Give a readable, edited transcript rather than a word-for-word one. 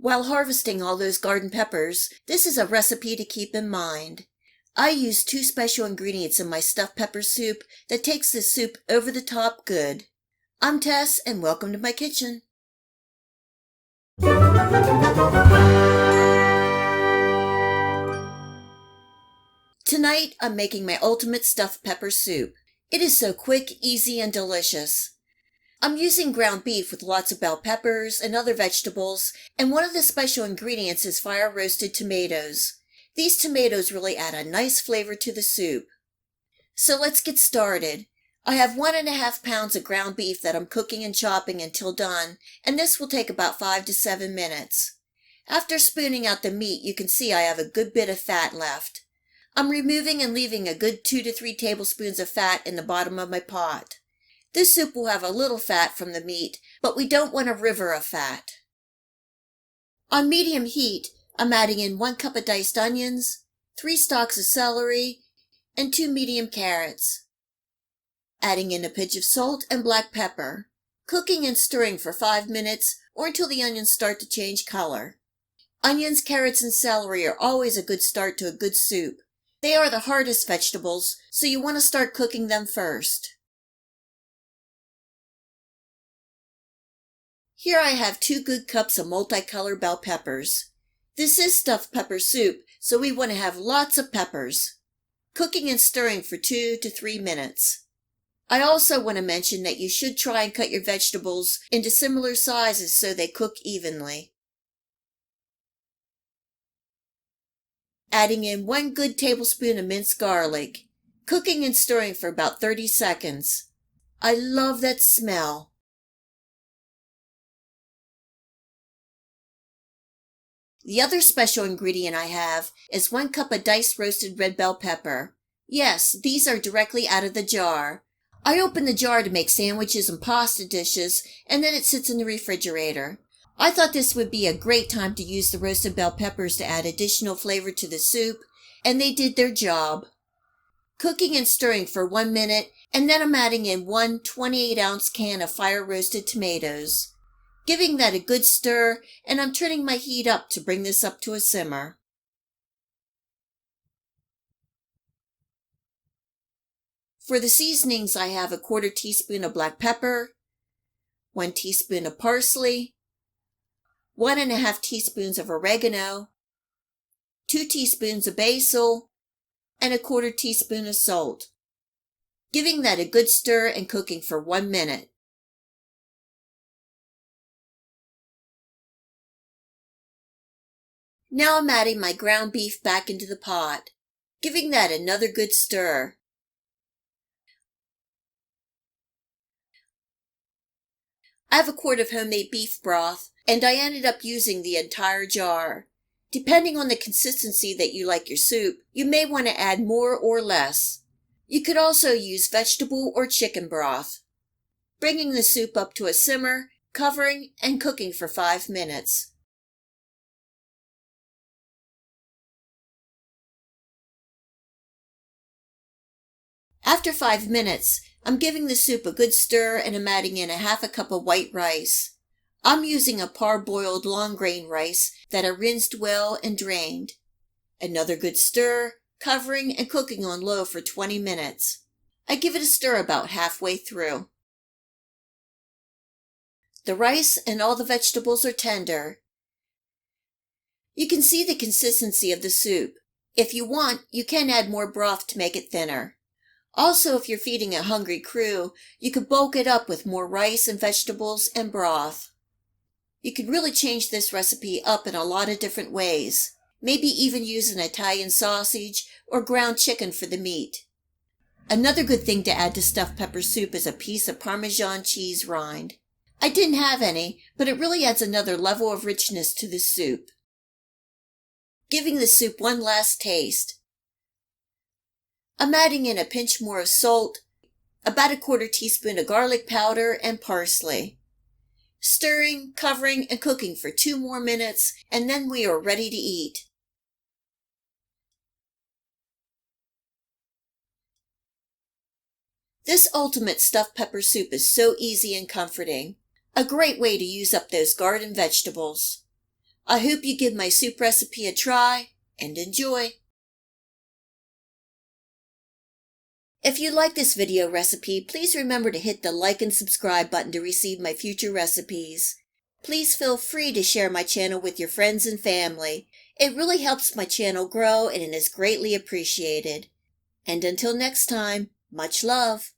While harvesting all those garden peppers, this is a recipe to keep in mind. I use 2 special ingredients in my stuffed pepper soup that takes this soup over the top good. I'm Tess, and welcome to my kitchen. Tonight, I'm making my ultimate stuffed pepper soup. It is so quick, easy, and delicious. I'm using ground beef with lots of bell peppers and other vegetables, and one of the special ingredients is fire-roasted tomatoes. These tomatoes really add a nice flavor to the soup. So let's get started. I have 1.5 pounds of ground beef that I'm cooking and chopping until done, and this will take about 5 to 7 minutes. After spooning out the meat, you can see I have a good bit of fat left. I'm removing and leaving a good 2 to 3 tablespoons of fat in the bottom of my pot. This soup will have a little fat from the meat, but we don't want a river of fat. On medium heat, I'm adding in 1 cup of diced onions, 3 stalks of celery, and 2 medium carrots. Adding in a pinch of salt and black pepper. Cooking and stirring for 5 minutes or until the onions start to change color. Onions, carrots, and celery are always a good start to a good soup. They are the hardest vegetables, so you want to start cooking them first. Here I have 2 good cups of multicolored bell peppers. This is stuffed pepper soup, so we want to have lots of peppers. Cooking and stirring for 2 to 3 minutes. I also want to mention that you should try and cut your vegetables into similar sizes so they cook evenly. Adding in 1 good tablespoon of minced garlic. Cooking and stirring for about 30 seconds. I love that smell. The other special ingredient I have is 1 cup of diced roasted red bell pepper. Yes, these are directly out of the jar. I open the jar to make sandwiches and pasta dishes, and then it sits in the refrigerator. I thought this would be a great time to use the roasted bell peppers to add additional flavor to the soup, and they did their job. Cooking and stirring for 1 minute, and then I'm adding in 1 28-ounce can of fire-roasted tomatoes. Giving that a good stir, and I'm turning my heat up to bring this up to a simmer. For the seasonings, I have a 1/4 teaspoon of black pepper, 1 teaspoon of parsley, 1.5 teaspoons of oregano, 2 teaspoons of basil, and a 1/4 teaspoon of salt. Giving that a good stir and cooking for 1 minute. Now I'm adding my ground beef back into the pot, giving that another good stir. I have a quart of homemade beef broth, and I ended up using the entire jar. Depending on the consistency that you like your soup, you may want to add more or less. You could also use vegetable or chicken broth. Bringing the soup up to a simmer, covering, and cooking for 5 minutes. After 5 minutes, I'm giving the soup a good stir and I'm adding in 1/2 cup of white rice. I'm using a parboiled long grain rice that I rinsed well and drained. Another good stir, covering and cooking on low for 20 minutes. I give it a stir about halfway through. The rice and all the vegetables are tender. You can see the consistency of the soup. If you want, you can add more broth to make it thinner. Also, if you're feeding a hungry crew, you could bulk it up with more rice and vegetables and broth. You could really change this recipe up in a lot of different ways. Maybe even use an Italian sausage or ground chicken for the meat. Another good thing to add to stuffed pepper soup is a piece of Parmesan cheese rind. I didn't have any, but it really adds another level of richness to the soup. Giving the soup one last taste. I'm adding in a pinch more of salt, about a 1/4 teaspoon of garlic powder, and parsley. Stirring, covering, and cooking for 2 more minutes, and then we are ready to eat. This ultimate stuffed pepper soup is so easy and comforting. A great way to use up those garden vegetables. I hope you give my soup recipe a try and enjoy. If you like this video recipe, please remember to hit the like and subscribe button to receive my future recipes. Please feel free to share my channel with your friends and family. It really helps my channel grow and it is greatly appreciated. And until next time, much love.